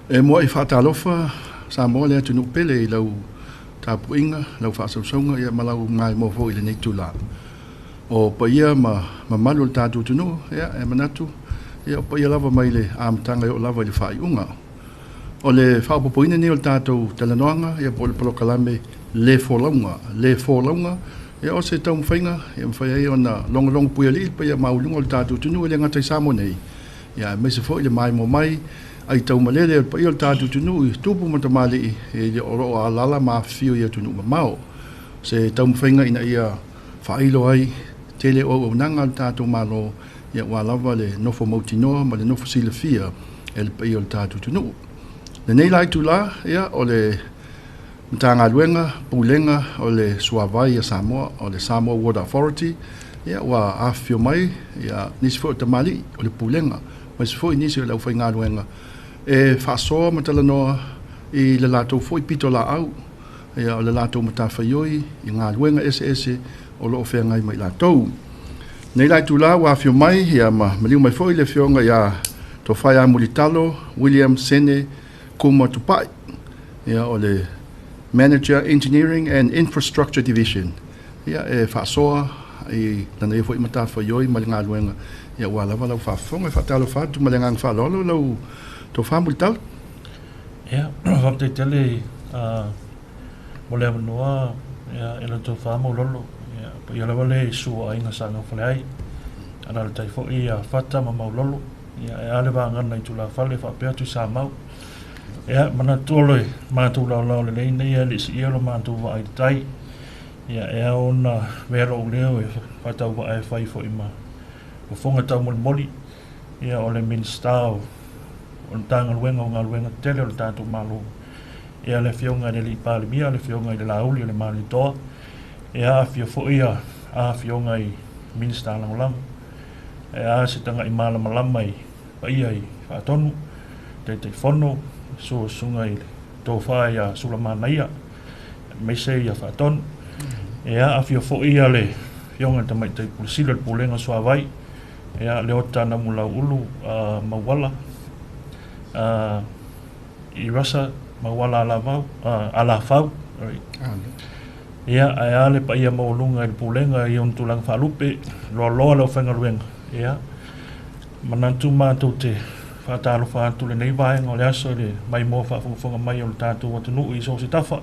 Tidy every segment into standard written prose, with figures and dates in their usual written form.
E mo I whaatalofa sa mo lea tunu pele I lau tapuinga, lau whaasausonga ia malau ngai mo fo I le nei tula. O pa ia ma malu le tātou tunu, ia e manatu, ia pa ia lava mai le amatanga I o lava I le whaiunga. O le whaapopoina ni o le tātou talanoanga, ia po le Polokalame le Folauga, ia o se tau mwhainga, ia mwhai ai o na longa pui ali, pa ia maulunga o le tātou tunu, ia ngatai samo nei. Ia me se fo I le mai mo mai, ai tau malele pa ia o le tātou tunu, I tupu matamali I le oro a lala ma fio ia tunu mamao. Se tau mwhainga ina ia whailo ai, tele o nanga le tātou malo, ia walawa le nofo mautinoa, ma le nofo silafia, e le pa ia o le tātou tunu. Le nei lai tu la, ia o le mtanga luenga, pulenga, o le Suavai ia Samoa, o le Samoa Water Authority, ia wa afio mai, ia nisi fo tamali, o le pulenga, ma si fo I nisi o lau whai ngā luenga. E whaasoa matalanoa I le lātou fo I pito la au, ia o le lātou matawhaioi, I ngā luenga ese, o loo whea ngai mai lātou. Nei lai tu la, wa afio mai, ia ma maliu mai fo I le fionga, ia to whai a mulitalo, William Sene, Kuma Tupai, ia o le Manager Engineering and Infrastructure Division. Ia e whaasoa I nana e fo I matawhaioi ma le ngā luenga. Ia walawa lau whaafonga, whaatalo whaatu ma le ngang whaalolo lau to whaamulitalo. Ia, whamte tele mo le amanua, ia e la to whaamulolo. Ia, pa ia lawa le sua inga sa ngā whale ai. Ana le tai fo I a whata ma maulolo. Ia e ale wāngana I tula whale whapea tu sa mau. Ia, mana tuoloi, mātou lau le leina ia le si ia lo mātou wa ai tai. Ia, ea ona wera o leo e whatau wa ai whai fo I ma. O whonga tau moli. Ia, o le minstau. O le tanga luenga o ngā luenga tele o le tātou malo. Ia, le fionga le li pāle mia, le fionga I le lauli o le mali toa. Ia, fio fo ia, a fionga I minsta langolango. Ia, se tanga I malama lama I pa ia I whaatonu. Te whono. So sunga I tō whae a sulamana ia, me se ia whaton. Ea a fio fo ia le fionga tamai tei pulisila le pulenga Suavai. Ea le o tāna mula ulu mawala. I rasa mawala ala fau. Ea a le pa ia maulunga I le pulenga I on tulang whalupe, loa leo whenga ruenga. Ea manantu mātou te whaatalo whaatu le nei vaenga o le aso le mai mo whaafunga mai o le tātou watunu I so se tafa.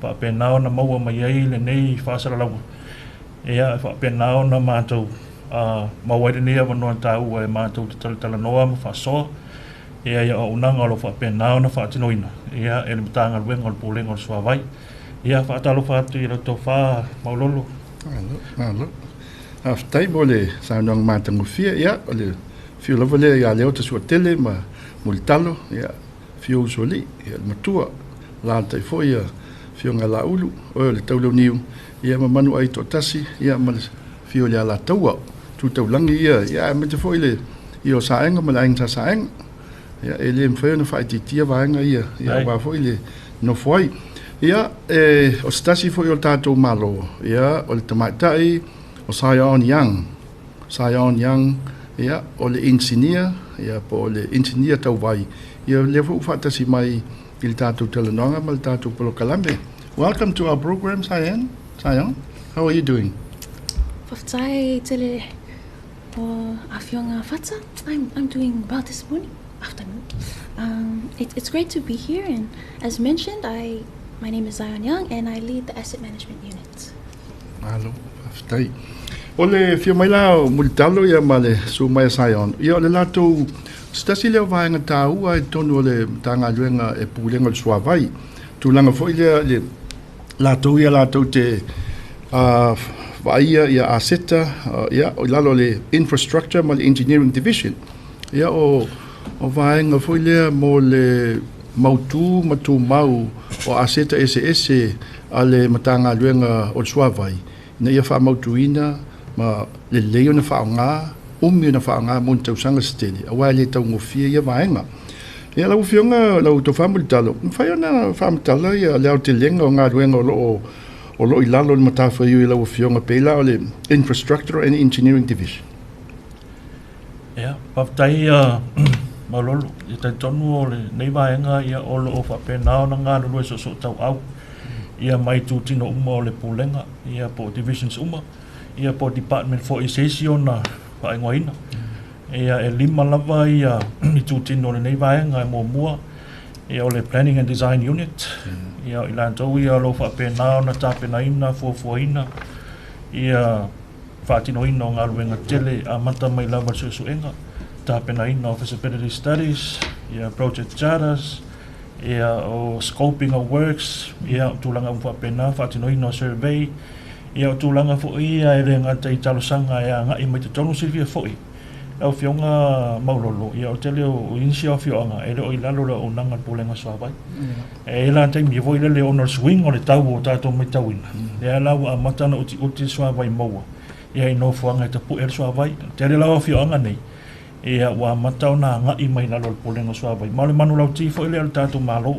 Pa penao na maua mai ai le nei whaasara laua. Ea penao na mātou mawaire nea wanoa tāu e mātou te tala noa ma whaasoa. Ea ia o unanga o lo penao na whaatinoina. Ea e le mtanga luenga o le pōlenga o le Suavai. Ea whaatalo whaatu I rato whaa maulolo. Alo. Aftai mo le saunang mātangu fia, ia o le fio lava le ia leo te sua tele ma mulitalo ia fio usoli ia matua la tai fo ia fio ngala ulu o le taulo niu ia manu ai to tasi ia ma fio le ala taua tu taulangi ia me te fo ile io saenga ma laing saenga ia ele mfeo na fai titia vaenga ia wa fo ile no foi ia o stasi fo il tato malo ia o le tamatai o Sion Yang ia o le engineer ia po le engineer tau vai ia le fu fatasi mai il tātou talanoanga ma le tātou Polokalame. Welcome to our program, Sion. How are you doing? Whaftai tele o awhionga whata. I'm doing well this morning, afternoon. It's great to be here, and as mentioned, my name is Zion Young and I lead the asset management unit. Hello, whaftai. O le fio mai lao mulitalo ia ma le su mai Sion. Ia o le latou stasi leo vaenga tāua e tonu o le tanga luenga e pulenga le Suavai. Tūlanga fo le latou te vaia ia aseta ia o lalo le infrastructure ma le engineering division. Ia o vaenga fo mo le mautu matu mau o aseta ese a le matanga luenga o le Suavai. Na ia wha mautuina ma le leo na whaonga, na whaonga mo tausanga steli. Awa le tau ngofia ia vaenga. Ia lau fionga lau to whamulitalo. Mwhai ona whamulitalo ia leo te lenga o ngā ruenga o lo ilalo ni matawha iu I lau fionga pela o le Infrastructure and Engineering Division. Ia, paftai malolo ia tai tonu o le nei vaenga ia o lo o whapena na ngā lulu e so tau au ia mai tu tino uma o le pulenga ia po divisions uma ia po department for association na whaingoina ia e 5 lava ia i tu tino le nei vaenga e mua ia o le planning and design unit ia i lantou ia lo whapena na tāpenaina fuafuaina ia whaatinoina o ngā luenga tele a mata mai lava suenga tāpenaina o feasibility studies, ia project charters, ia o scoping of works, ia o tūlanga mwhapena, whaatinoina o survey, ia o tūlanga fwoi ia e renga te talosanga ia ngai mai te tonu sirvia fwoi. Au fionga maulolo, ia o tele o insi o fionga, e le o ilalo le o nanga pulenga swawai. E la te mi voi le o swing o le tau o tātou mai tauina. Ia lau a matana uti swawai maua. Ia i no fuanga te pu el swawai, tele lau o fionga nei. Ia wa matau na ngai mai na lol pulenga swawai. Male manu lau tifo ile al tātou malo.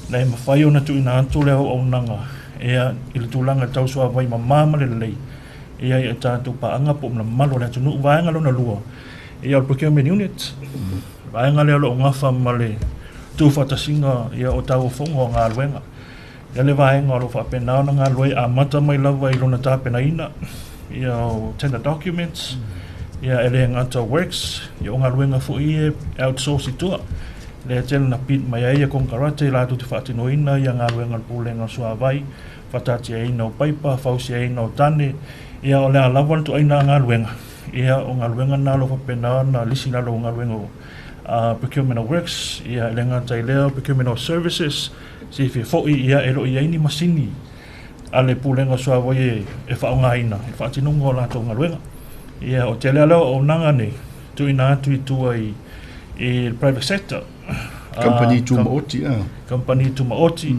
Nei mawhai o na tu ina antu leo o nanga. Ia i le tūlanga tau swawai ma mama le lei. Ia i tātou paanga po mna malo le tunu vaenga lo na lua. Ia o procurement unit. Vaenga leo lo ngafa male tu whatasinga ia o tau whonga o ngā luenga. Ia le vaenga o lo whapenao na ngā lue a mata mai lava i lona tāpena ina. Ia o tender documents. Ia ele ngata works, ia o ngā luenga fwoi e outsource i tua. Le tēl na pit mai aia kong karate la tu te whaatinoina ia ngā luenga pulenga suawai, whatati e ina o paipa, whausi e ina o tane, ia o lea lawan tu aina ngā luenga. Ia o ngā luenga nā lo whapena na lisi nā lo ngā luenga o procurement of works, ia ele ngata i leo procurement of services, si fi fwoi ia elo i aini masini ale pulenga suawai e whaonga ina, e whaatinunga o lato ngā luenga. Ia o te leo o nanga nei, tu ina atu i tua i private sector. Company tu maoti. Company tu maoti.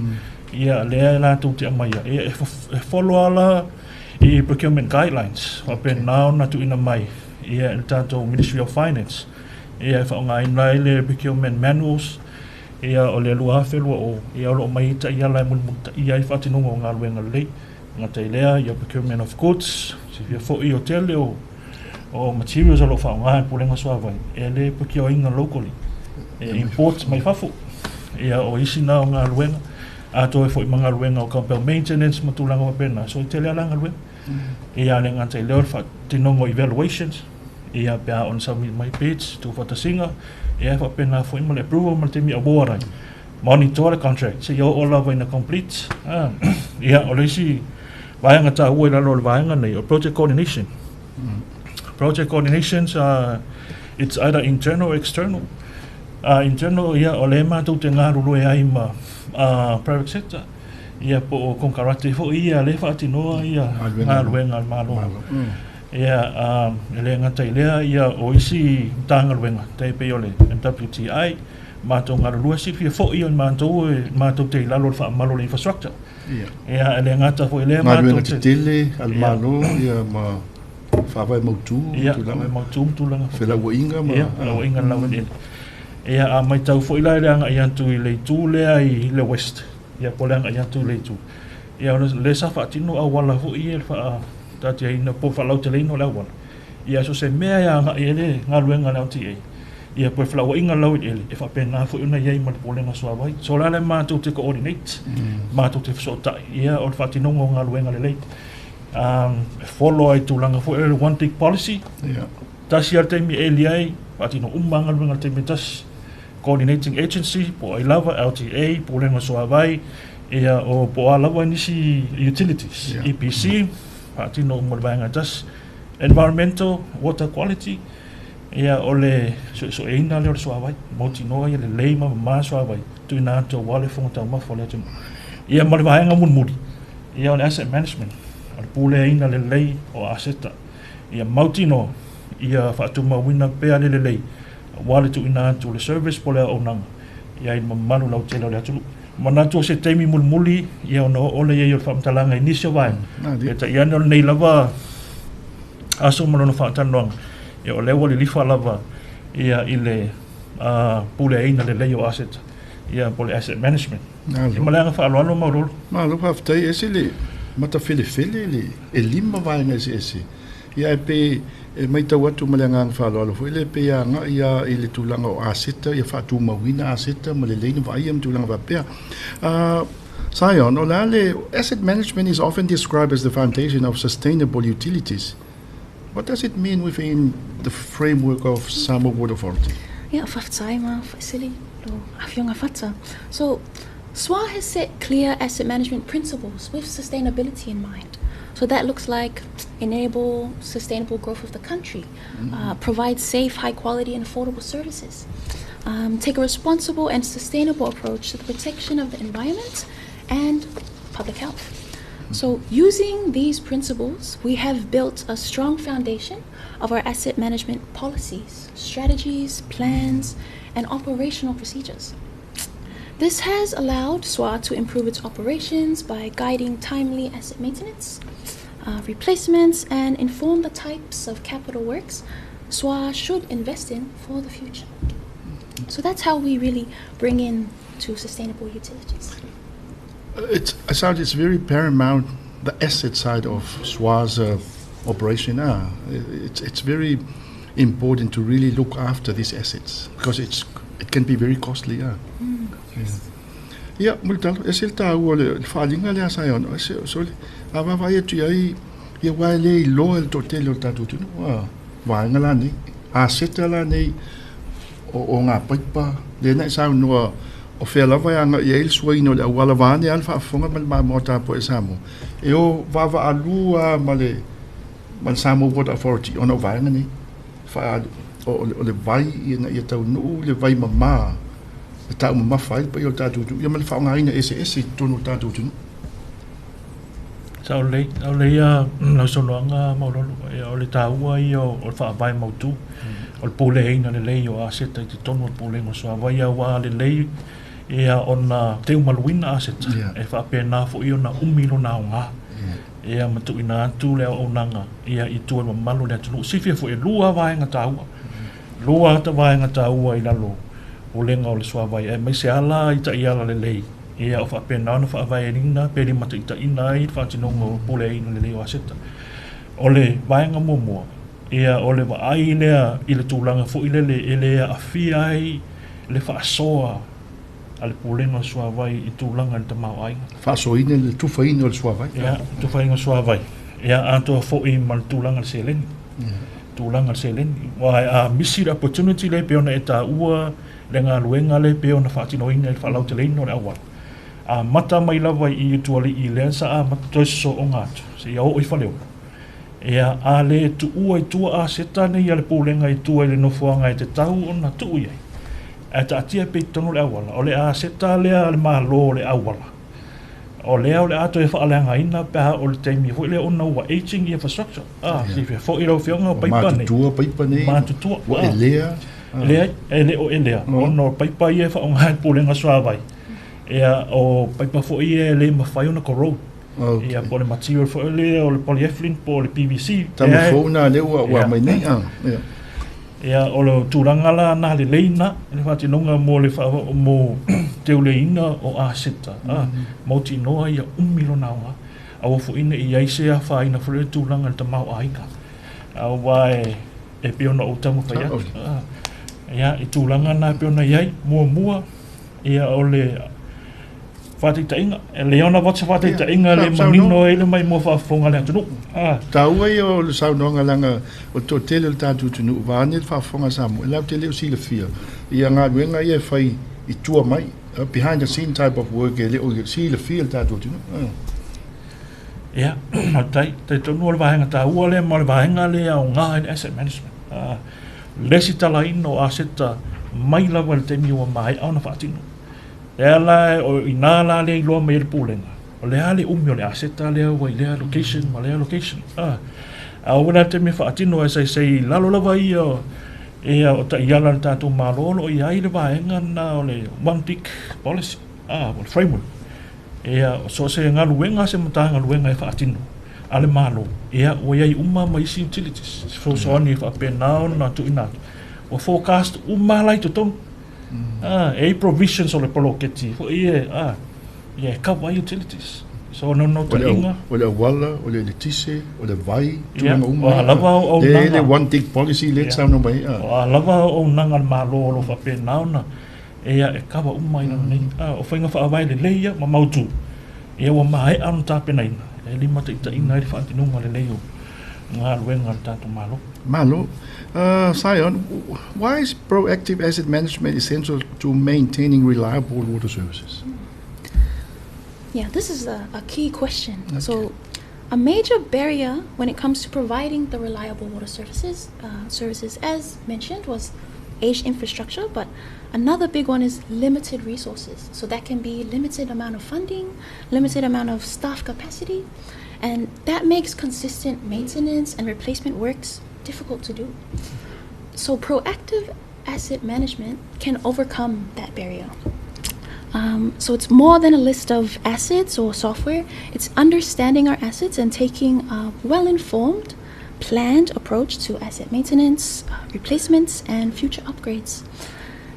Ia lea la tu te amaia. Ia e follow ala i procurement guidelines. Wapen nao na tu ina mai. Ia il tato Ministry of Finance. Ia e whaonga ina le procurement manuals. Ia o le lua hawhelua o. Ia o lo mai ita ia lai mulmuta. Ia i whatinunga o ngā luenga lei. Ngā te lea, ia procurement of goods. Si fia fo i o tele o materials alo whaonga e pulenga suawai. E le puki o inga locally. E imports mai whafo. Ia o isi na o ngā luenga. A to e fo i mga luenga o compel maintenance matulanga wa pena. So i tele ala ngā luenga. Ia le ngā te leo tinongo evaluations. Ia pia on submit my bids to whatasinga. Ia wha pena fo i male approval ma te mi awarai. Monitor the contract. Se o la waina complete. Ia o le isi vaenga ta ua i lalo le vaenga nei o project coordination. Project coordinations, it's either internal or external. Internal, ia o le mātou te ngā rulu e ai ma private sector. Ia po o kong karate fo ia le whaatinoa ia ngā luenga malo. Ia le ngata i lea ia o isi tānga luenga. Te pe o le MWTI. Mātou ngā rulu e sirfia fo ia mātou te lalo le wha malo le infrastructure. Ia le ngata fo i lea mātou te... Ngā luenga te tele, al malo, ia ma... Whawai mautu, tulanga. Folauga inga ma. Folauga inga lawa ni. Ia a mai tau fo ila leanga i antu i le tū lea i le west. Ia po leanga i antu i le tū. Ia le sa whaatino a wala fo i e wha tati a ina po whalau te leino lea wala. Ia so se mea ia nga i ele ngā luenga leo ti e. Ia po Folauga inga lawa i ele. E whapena fo una iei ma le po lenga suawai. So la le mātou te coordinate. Mātou te whasotai. Ia o le whaatino ngā luenga le leit. Follow ai tūlanga fo ele one big policy. Tasi ar teimi e liai, patino umanga luenga teimi tasi. Coordinating agency, po ai lava, LTA, po lenga suawai, ia o po a lava nisi utilities, EPC, patino umanga tasi. Environmental, water quality, ia o le so e ina leo le suawai, moti noa ia le leima ma suawai, tuina ato wale fonga mafo le tino. Ia mali vahenga munmuri, ia o le asset management. Pule ina le lei o aseta. Ia mautino, ia whaatuma wina pea le lei. Wale tu ina atu le service pole o nanga. Ia i manu lau tela le atulu. Manatu se teimi mulmuli, ia ono ole ia i o whaamtalanga inisio vai. Eta ia no nei lava aso manono whaatanoanga. Ia o lewa le lifa lava, ia i le pule ina le lei o aseta. Ia pole asset management. Ia maleanga whaaloalo maurolo. Malo haftai ese le... Mata fele le e lima vaenga ese. Ia e pe e mai tau atu malengang whaloalo fo ele pe nga ia ele tulanga o aseta ia whatu mawina aseta ma le leina wa ia tulanga wa pea Sion, olale, asset management is often described as the foundation of sustainable utilities. What does it mean within the framework of Samoa Water Authority? Yeah, whaftaima, whaisili, lo awhionga whata. So, SWA has set clear asset management principles with sustainability in mind. So that looks like enable sustainable growth of the country, provide safe, high quality and affordable services, take a responsible and sustainable approach to the protection of the environment and public health. So using these principles, we have built a strong foundation of our asset management policies, strategies, plans, and operational procedures. This has allowed SWA to improve its operations by guiding timely asset maintenance, replacements, and inform the types of capital works SWA should invest in for the future. So that's how we really bring in to sustainable utilities. It's very paramount, the asset side of SWA's operation. It's very important to really look after these assets because it can be very costly. Ja, multal esil ta wole falinga le sayon so ava vai tu ai ia wai le lo el totel ta tu wa ngala ni asset la nei o nga paipa le na sa no o fela vai anga ia il suino le wala vani al fa fonga mal mota po esamo e o va alua male mal Samoa Water Authority ono vai ngani fa o le vai ia tau no le vai mama ta uma fai pa yo ta tu yo mal fa nga ina ss tonu ta tu Sa ole ia na sonanga mo lo ole ta ua io o fa vai mo tu o pole ina le lei o aseta te tonu pole ngo so vai wa le lei ia ona te umaluina aseta e fa pena fo io na umilo na nga ia matu ina tu le o nanga ia I tu ma malu le tu sifia fo e lua vai nga ta ua lua ta vai nga ta ua I lalo o lenga o le sua vai e mai se ala I ta iala le lei ia o fa pena no fa vai ina pe li mata ita ina I fa tinongo pole ina le lei o aseta o le vai nga momo ia o le vai lea I le tūlanga fo I le ele a fia ai le fa soa ale pole no sua vai I tūlanga le tamau ai fa so ina le tufa ina le sua vai ia tufa ina sua vai ia ato fo I mal tūlanga le seleni tūlanga le seleni wa a missed opportunity le pe ona eta ua le ngā luenga le pe ona whaatino ina I whalau te leino le awal. A mata mai lawa I tuali I lea sa a mata toiso o ngātu. Se ia o I whaleo. Ea a le tu ua I tua a setane I ale pōlenga I tua I le nofuanga I te tau o na tu iai. E ta atia pe tono le awala. O le a seta lea le maa lo le awala. O lea o le ato e whaaleanga ina peha o le teimi. Fo I lea ona ua aging infrastructure. Si fia fo I rau whionga o paipane. Mātutua paipane. Mātutua. Wa e lea. Lea, ele o elea. Ono paipa ia wha o ngai pōlenga sua vai. Ea o paipa fo ia le mawhai ona ko road. Ia po le material fo ele o le polyethylene po le PVC. Tama fōna le ua mai nei. Ea o le tūrangala na le leina. Le whatinonga mo le wha mo teo le ina o a seta. Mauti noa ia umilo naunga. Awa fo ina I aise a wha ina fo le tūranga le tamau aika. Awa wae e peona o tamu whai ia I tūlanga nā peona iai, mua, ia o le whāteitainga, e leona watsa whāteitainga le manino e le mai mua whaafonga le atunu. Tāua I o le saunonga langa o tō tele o le tātu tunu, wāne le whaafonga samu, e lau te leo sila fia. Ia ngā ruenga ia whai I tua mai, behind the scene type of work, e leo sila fia le tātu tunu. Ia, te tonu o le wahenga tāua le, ma le wahenga le au ngā in asset management. Lesi tala ino a seta mai lawa le temi ua mai au na whaatino. Ea la o ina la le iloa mai le pūlenga. O lea le umi o le a seta lea wai lea location, ma lea location. A wana temi whaatino e sei lalo lawa ia ea o ta iala le tātou malolo o ia I le vaenga na o le one tick policy. O le framework. Ea so se ngā luenga se mata ngā luenga e whaatino. Ale malo ia o ia I uma mai si utilities so ani fa penao na tu ina o forecast uma lai to ton e provisions o le poloketi fo ia ia cover utilities So no ta inga. O le wala, o le tise, o le vai, Yeah, tuanga uma. o halava o Le nanga. one big policy le Yeah. sao no mai. O halava o nanga malo lo fa pe nauna. Ea e kawa uma ina nei. O whainga wha awai le leia ma mautu. Ea wa mahe anu ta pe naina. E lima te ita ina i whaantinunga le leio. Ngā ruenga le tātou malo. Malo. Sion, why is proactive asset management essential to maintaining reliable water services? Yeah, this is a key question. Okay. So, a major barrier when it comes to providing the reliable water services, as mentioned, was aged infrastructure, but another big one is limited resources. So that can be limited amount of funding, limited amount of staff capacity, and that makes consistent maintenance and replacement works difficult to do. So proactive asset management can overcome that barrier. So it's more than a list of assets or software. It's understanding our assets and taking a well-informed, planned approach to asset maintenance, replacements, and future upgrades.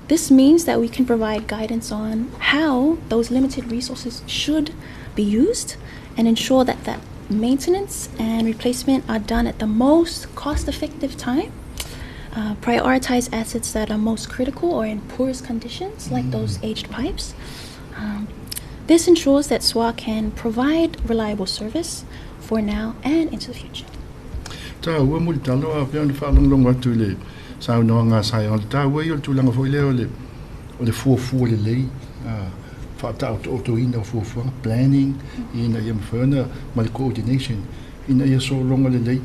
This means that we can provide guidance on how those limited resources should be used and ensure that that maintenance and replacement are done at the most cost-effective time. Prioritize assets that are most critical or in poorest conditions, like those aged pipes. This ensures that SWA can provide reliable service for now and into the future. Ta ua mo talo a pe fa long long atu le sa no nga sa yo ta ua yo tu langa foi le o le fu le lei fa ta auto ina fu planning ina yam furna mal coordination ina ya so long le lei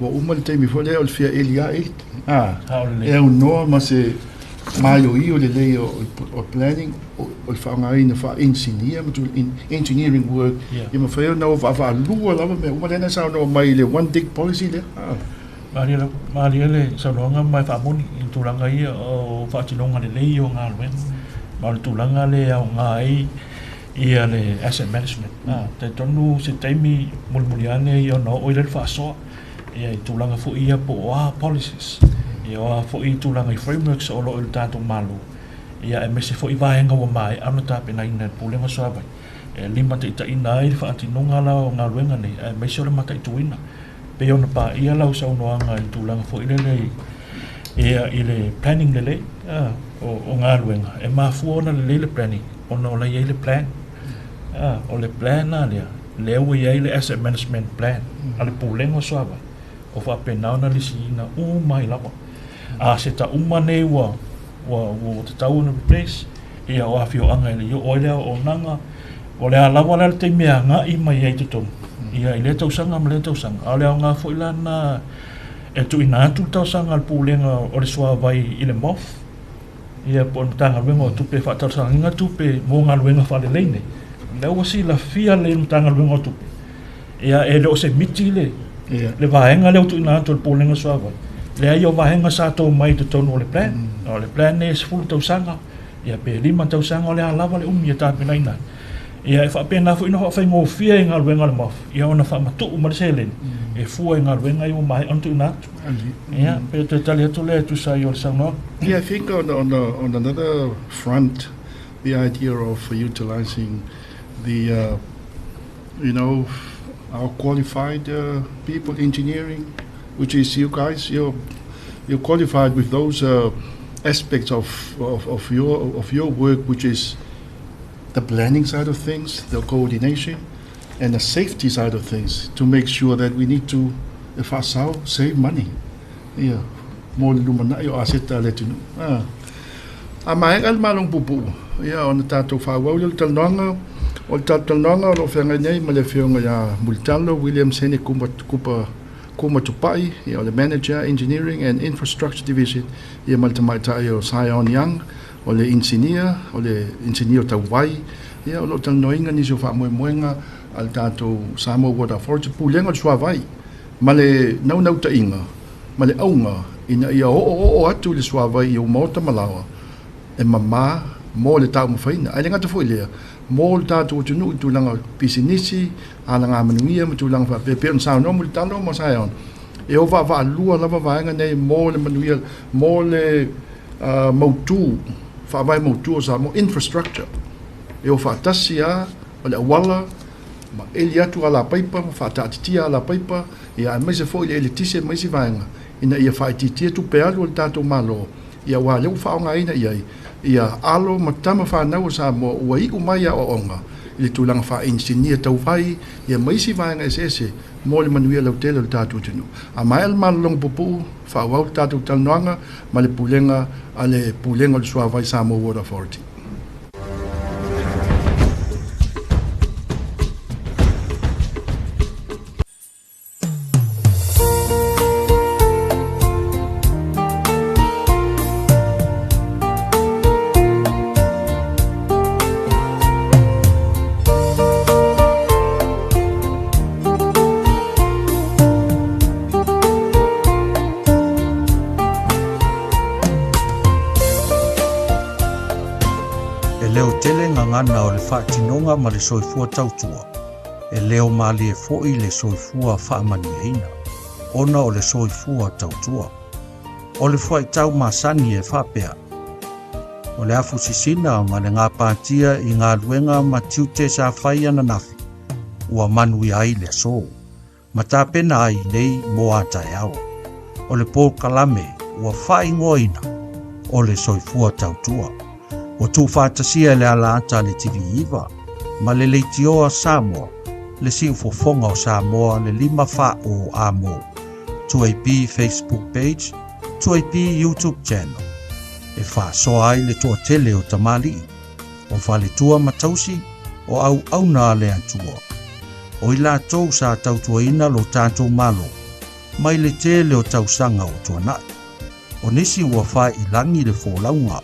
wa uma le temi fo le o fia elia e o no ma se maio io le lei o planning o fa nga ina fa engineer ma tu engineering work yam fa no va lua lava me uma le sa no mai le one big policy le Maria le sa no nga mai fa moni tu langa ia o fa tinonga le lei o nga lwen ma tu langa le o nga ai ia le asset management te tonu se taimi mulmuliane ia no o le fa so ia tu langa fo ia po policies ia fo i tu langa frameworks o lo il tato malo ia e mese fo i vaenga wa mai anu ta pe na ina pulenga so vai e lima te ita ina i fa tinonga la o nga lwen nei e mese le mata tu ina pe ona pa ia lau sa no anga i tu langa fo ile le ia ile planning le o nga lwen e ma fu ona le planning ona ola ia le plan o le plan na le o ia le asset management plan ale pulenga so vai o fa pe na li sina o mai lava se ta uma nei wa te tau na replace ia o afio anga ile o ile o nanga o le lava le te mea nga i mai ai te ton ia ile tau sanga ma le tau sanga ale nga fo ila na e tu ina tu tau sanga al pulenga o le soa vai ile mof ia pon tanga wengo tu pe fa tau sanga nga tu pe mo nga wenga fa le leine le o si la fia le tanga wengo tu ia e le o se mitile le vaenga le tu ina tu pulenga soa vai le ai o vaenga sa to mai te tonu le plan o le plan ne se fu tau sanga ia pe lima tau sanga o le lava le ia ta pe naina ia e fa pe na fu ina fa ngo fia nga wenga le mof ia ona fa matu ma selen e fu nga wenga i o mai on tu ina ia pe te tali tu le tu sa yo sanga Yeah, I think on another front, the idea of utilizing the our qualified people engineering, which is you guys, you're qualified with those aspects of your work, which is the planning side of things, the coordination, and the safety side of things, to make sure that we need to, if I save money. Yeah. Mo lumana yo aseta le tunu mai al malong pupu ya on tato fa wa yo talnanga o talnanga lo fenga nei ma le fenga ya multalo William Sene kuma tupai ya le manager engineering and infrastructure division ya maltamaita yo Sion Young o le engineer tawai ya lo talnoinga ni so fa moenga al tato samo water forge pulenga swavai male nau ta inga male aunga ina ia o atu le suava i o mota malawa e mama mo le tau mawhaina ai ngata foi lea mo le tatu tunu tu langa pisinisi ala ngā manuia ma tu langa wha pepe on sao no mo le tano ma sai on e o va lua lava vaenga nei mo le manuia mo le mautu wha vai mautu o sa mo infrastructure e o wha tasia o le awala ma eli atu ala paipa ma faataatitia ala paipa ia mai se foi le tise mai se vaenga ina ia faatitia tu pe alu le tatou malo ia wa leu faaogāina ia alo ma tama fanau sa mo ua iʻu mai a oʻoga i le tulaga faainisenia tauvai ia mai si vaega eseese mo le manuia lautele o le tatou atunuu a mae le malologo pupuu faauau le tatou talanoaga ma le pulega a le pulega o le suavai Samoa Water Authority. ngana o le whaatinonga ma le soifua tautua. E leo mali e fo'i le soifua whaamaniaina. Ona o le soifua tautua. O le whaitau masani e whapea. O le afu sisina ma le ngā pātia i ngā luenga ma tiute sa whaia na nafi. Ua manui ai le so. Ma tā pena ai nei mo atai au. O le Polokalame ua whaingoina o le soifua tautua. O tū whātasia le ala ata le TV iwa, ma le leitioa Samoa, le siu fofonga o Samoa le 5 wha o amo. 2AP Facebook page, 2AP YouTube channel. E wha soa ai le toa tele o tamali, o whale tua matausi, o au na le antua. O ila tau sa tautua ina lo tātou malo, mai le tele o tausanga o tuanai. O nisi ua wha ilangi le Folauga,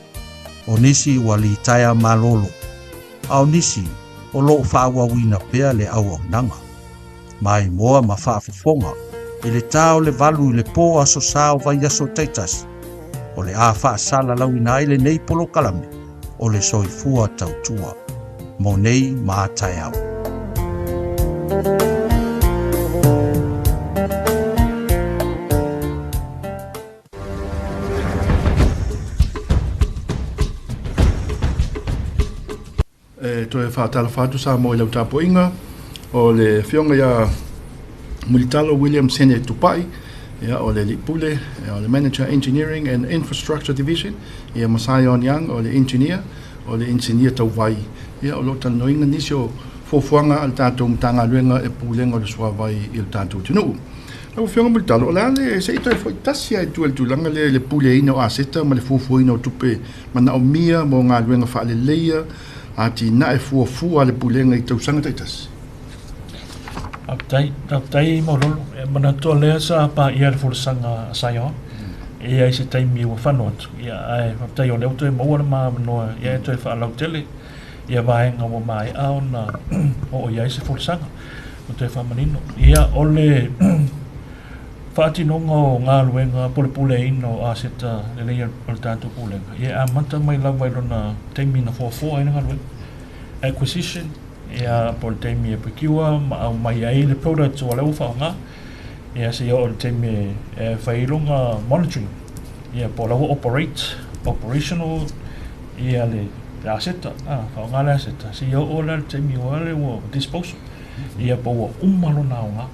o nisi ua li taia malolo, a o nisi o lo whaawawina pea le au nanga. Mai moa ma whaafafonga, i le tau le valu i le po aso sao vai aso teitas, o le a whaasala lauina ai le nei Polokalame, o le soifua tautua, mo nei maa tai au. To e whaatala whātu sa mo i lau tāpoinga o le whionga ia Mulitalo William Sene Tupai ia o le Lipule o le Manager Engineering and Infrastructure Division ia Masai On Young o le Engineer Tauwai ia o lo tanoinga nisi o fofuanga al tātou mtanga luenga e pulenga o le suavai i le tātou tunu. Lau whionga Mulitalo o le ale se ito e whaitasia e tuel tulanga le pule ina o aseta ma le fufuina o tupe mana o mia mo ngā luenga whaale leia ati na e fuafua le pulenga i tausanga taitas. Aptai maulolo, mana toa lea sa pa ia le fulasanga saio, ia i se taimi ua whanot, ia ai aptai o leo toi maua na maa manoa, ia e toi whaalau tele, ia vaenga wa mai au na o ia i se fulasanga, o toi whamanino. Ia o le whaatinonga o ngā luenga pule ino a seta le leia o le tātou pulenga. Ia a manta mai lawa ilo na taimi na fuafua ina ngā luenga. Acquisition, ia po le taimi e pekiua, ma au mai ai le products o leo whaonga. Ia se ia o le taimi e whailonga monitoring. Ia po leo operational, ia le aseta, whaonga le aseta. Se ia o le taimi o le o disposal. Ia po ua umalo naonga.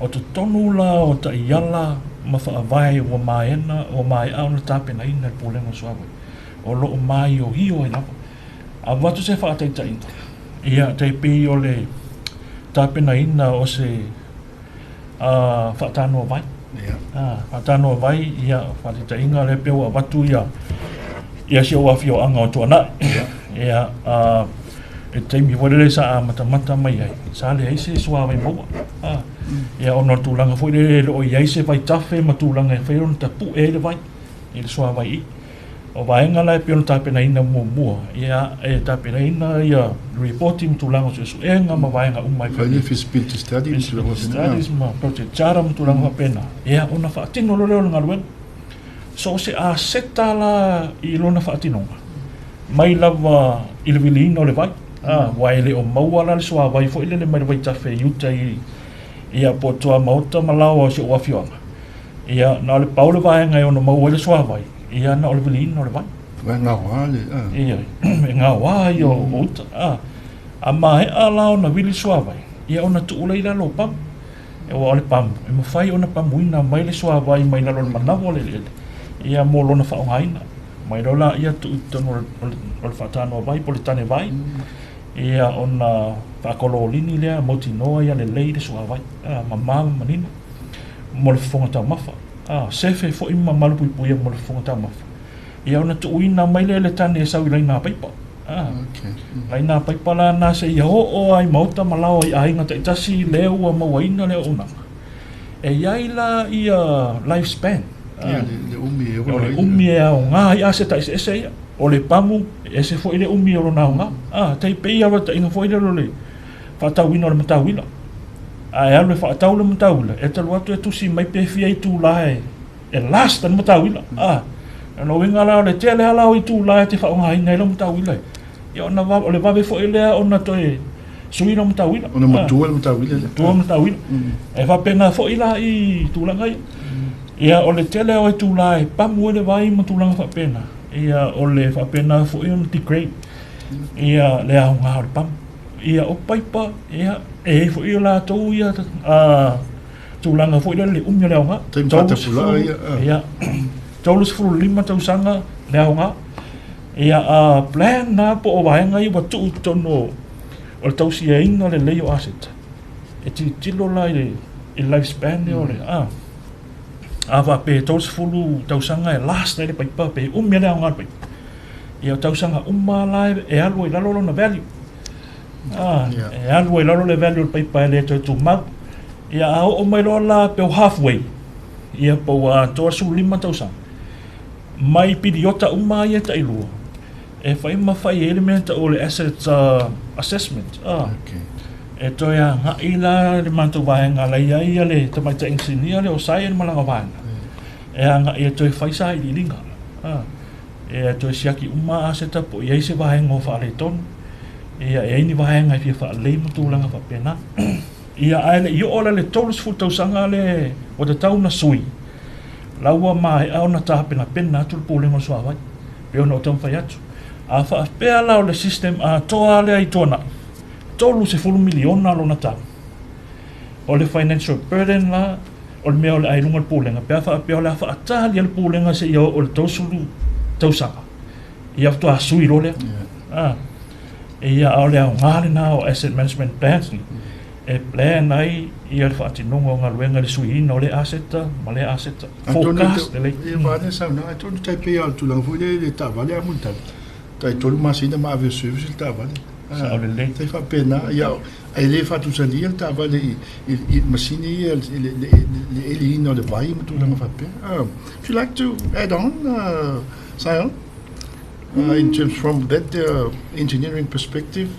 O te tonu la o ta iala ma whaavai o maena o mai au na tāpena ina pōlenga suawe. O lo o mai o hio e lapa. A watu se whaataita ina. Ia te pi o le tāpena ina o se whaatano vai. Whaatano vai ia whaataita inga le peo a watu ia si o awhio anga o tuana. Ia e taimi wale sa mata mai ai. Sa le ai se suawe maua. Ia ono tūlanga fwoi le o iai se vai tafe ma tūlanga e whairon ta pu e le vai. I le suawe i. O vaenga lai pion tāpena ina mua. Ia e tāpena ina ia reporting tūlanga so su enga ma vaenga umai. Whaile feasibility studies. Feasibility studies ma project charam tūlanga pena. Ia ona whaatino lo leo ngā ruen. So se a seta la i lona whaatinonga. Mai lava i le vilina o le vai. Waile o maua la le soa vai fo ile le mai vai tafe yuta ia po toa mauta malao o se o afioanga. Ia na le paule vaenga o no maua le soa vai. Ia na o le vilina o le vai. Ngā wale. Ia, ngā wā i o uta. A ma he ala ona wili suawai. Ia ona tuula ila lo pam. E wa ole pam. E mawhai ona pamuina mai le suawai mai la lona manawa le le. Ia mo lona whaongaina. Mai rola ia tu tono ole whatano vai, pole tane vai. Ia ona whakolo lini lea, moti noa ia le leire suawai. Mamama manina. Mo le whonga tau mafa. Sefe fo ima malupui puia mo le whonga tau mafa. Ia ona tuuina mai le tane e sau i laina paipa. Laina paipa la na se ia o ai mauta malao ai ainga ta itasi leo a mawaina leo unanga. E iaila ia lifespan. Le umi e au ngā i ase ta ese ia. O le pamu ese fo ile umi o lo nao ngā. Tei pei awa ta inga fo ile lo le whaatauina o le matauila. Ai alu e whaatau le matauila. E talu atu e tusi mai pe fia i tū lae. E lasta le matauila. No winga la le tele ala i tū lae te whaonga i nei lo matauila. Ia ona o le wawe fo ilea ona toe sui no matauila. Ona matua le matauila. Tua matauila. E whapena fo ila i tūlanga ia. Ia o le tele o e tūlae, pamu le vai ma tūlanga whapena. Ia o le whapena fo i on degrade. Ia le ahunga o le pamu. Ia o paipa, ia e fo i o la tau ia tūlanga fo ila le umia le ahunga. Taim whatapula ia. Ia. Taulus furu lima tau sanga le ahunga. Ia plan na po o wahenga i watu tono o le tausi e inga le leo asset. E tilo la i lifespan le o le Awa pe tausfulu tausanga e last le paipa pe umia le aunga paipa. Ia tausanga umma e alu i lalo na value. E alu i lalo le value le paipa e le tu mau. Ia au o mai lola pe o halfway. Ia po toa su lima tausanga. Mai piriota umma ia ta ilua. E whai mawhai element o le asset assessment. E toia nga ila le mantu wahenga la ia le tamaita engineer le o sai malanga wahenga. E nga ia toi whaisa i linga. E toi siaki uma aseta po ia se wahenga o whaale ton. Ia e ini wahenga i fia whaale matulanga whapena. Ia aile i ola le tolus futausanga le o te tau na sui. Laua mai au na tahapena pena atul pōlenga suawai. Peo na o tau whai atu. A whaapea lao le system a toa lea i tōna. Tolu se fulu miliona lo na tau. O le financial burden la, o le mea o le ailunga le pōlenga. Pea whaapea o le awha atahali le pōlenga se ia o le tausulu tausanga. Ia watu a sui lo lea. Ia au lea o ngāle na o asset management plans ni. E plan ai ia le whaatinonga o ngā luenga le sui ina o le aseta, ma le aseta. Forecast le. Ia whāne sau na, ai tonu tai pia al tulang fui le ta vale a muntal. Tai tolu masina ma avea service le ta vale. Sao le le. Tai whapena, ia ai le whaatusani le ta vale i masini ia le eli ina o le vai ma tulanga whapena. If you like to add on, Sion, in terms from that engineering perspective?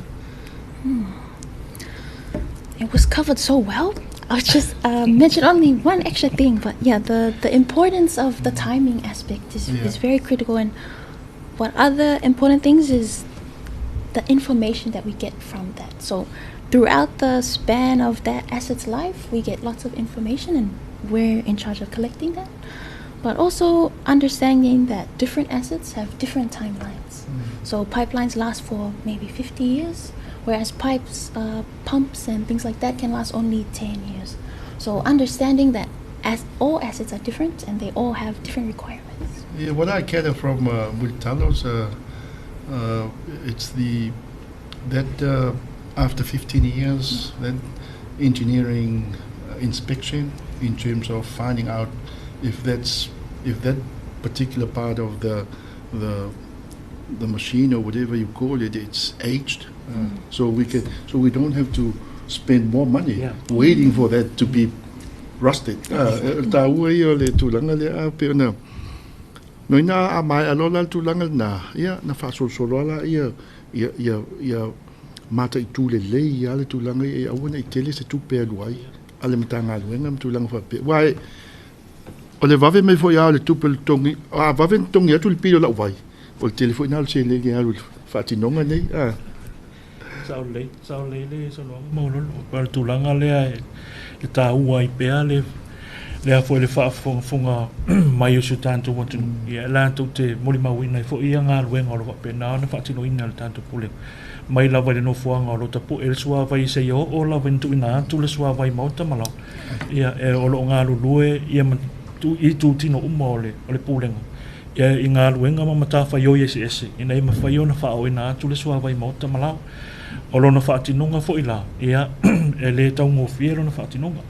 It was covered so well. I'll just mention only one extra thing, but yeah, the importance of the timing aspect is very critical, and what other important things is the information that we get from that. So throughout the span of that asset's life, we get lots of information, and we're in charge of collecting that. But also understanding that different assets have different timelines. So pipelines last for maybe 50 years. Whereas pipes, pumps and things like that can last only 10 years. So understanding that as all assets are different and they all have different requirements. Yeah, what I gather from Multalos, it's that after 15 years, that engineering inspection in terms of finding out if that particular part of the machine or whatever you call it, it's aged. So we don't have to spend more money waiting for that to be rusted. Taua ia le tulanga le a peona. Noina a mai alola tulanga na ia na fasosolo ala ia mata I tu le ia le tulanga ia awana I tele se tu pe luai ale mtanga luenga tulanga fa pe. Wai o le vave me foi ia le tupel tongi a vave tongi atu le pilo la vai. O le telefone al se le ia lu fatinonga nei Sao le so lo mo lo per tulanga le e ta ua I pea le lea foi le whaafonga mai o su tātou watunu. Ia lātou te mori mawina i fo ia ngā luenga o lo whapena na whaatino ina le tātou pule. Mai lawa le no fuanga o lo tapu e le sua vai se yo o la ventu ina atu le sua vai mauta malau. Ia e o lo ngā lulue ia i tu tino uma o le pulenga. Ia i ngā luenga ma matafa yo ese ese. Ina i mawhai o na whao ina atu le sua vai mauta malau. O lo na whaatinonga fo ila. Ia e le tau ngofiero na whaatinonga.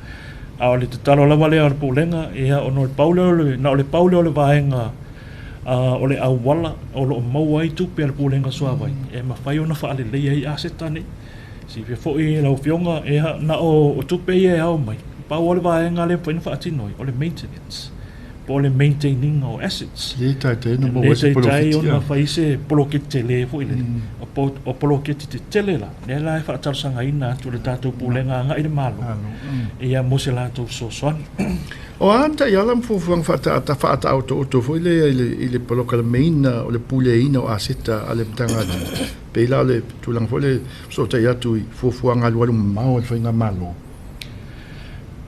A o le te talo lawa lea o le pulenga, ia o no le paule o le, na o le paule o le vaenga, o le au wala, o lo maua i tupe le pulenga suawai. E mawhai o na whaale leia i asetane. Si fia fo i lau fionga, e na o tupe i e au mai. Pau o le vaenga le whaina whaatinoi, o le maintenance. Po le maintaining o assets. Le tai no mo Le wese tai o polokiti. na whai se polokete le fo i le. O polokete te tele la. Le la e whaatarasanga ina tu le tātou pulenga nga i le malo. Ia mo se lātou sosoani. O anta ia lam fufuang whata auto fo i le Polokalame o le pule ina o aseta a le mtangata. Peila le tulang fo le sota ia tu fufuang alualu mau e whainga malo.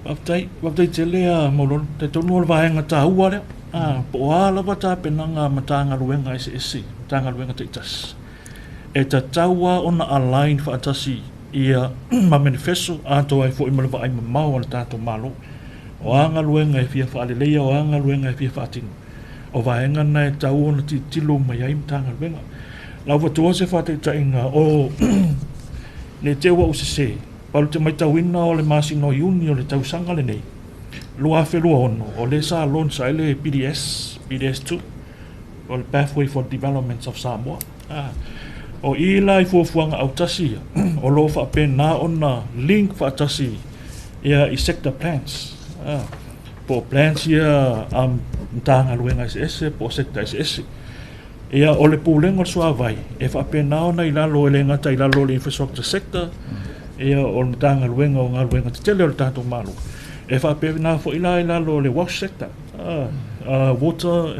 Waptai te lea maulon, te tonu o le vaenga tā ua lea. Po ala wata penanga matanga luenga ese, matanga luenga te itas. E ta taua ona align whaatasi ia ma manifesto ato ai fo i malawa ai mamau ana tātou malo. O anga luenga e fia whaaleleia, o anga luenga e fia whaatino. O vaenga na e tau ona ti tilo mai ai matanga luenga. Lau watua se whaatitainga o ne te ua usese. Palu te mai tauina o le masino iuni o le tausanga le nei. Lua whelua ono, o le sa lonsa ele PDS2, o le Pathway for Development of Samoa. O ila i fuafuanga au tasi, o lo whapena ona link whaatasi ia i sector plans. Po plans ia mtanga luenga ese, po sector ese. Ia o le pulenga sua vai, e whapena ona i lalo ele ngata i lalo le infrastructure sector, ia o le tanga luenga o ngā luenga te tele o le tātou malu. E whapena fo ila i lalo le wash sector, water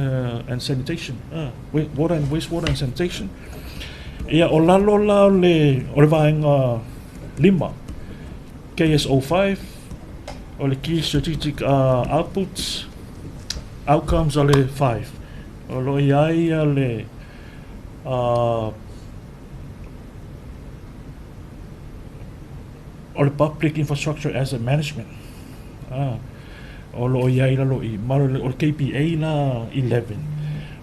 and sanitation, water and wastewater and sanitation. Ia o lalo la o le vaenga 5, KSO5, o le Key Strategic Outputs, Outcomes o le 5. O lo iai a le o le Public Infrastructure Asset Management. O lo iai la lo i maro o le KPA la 11.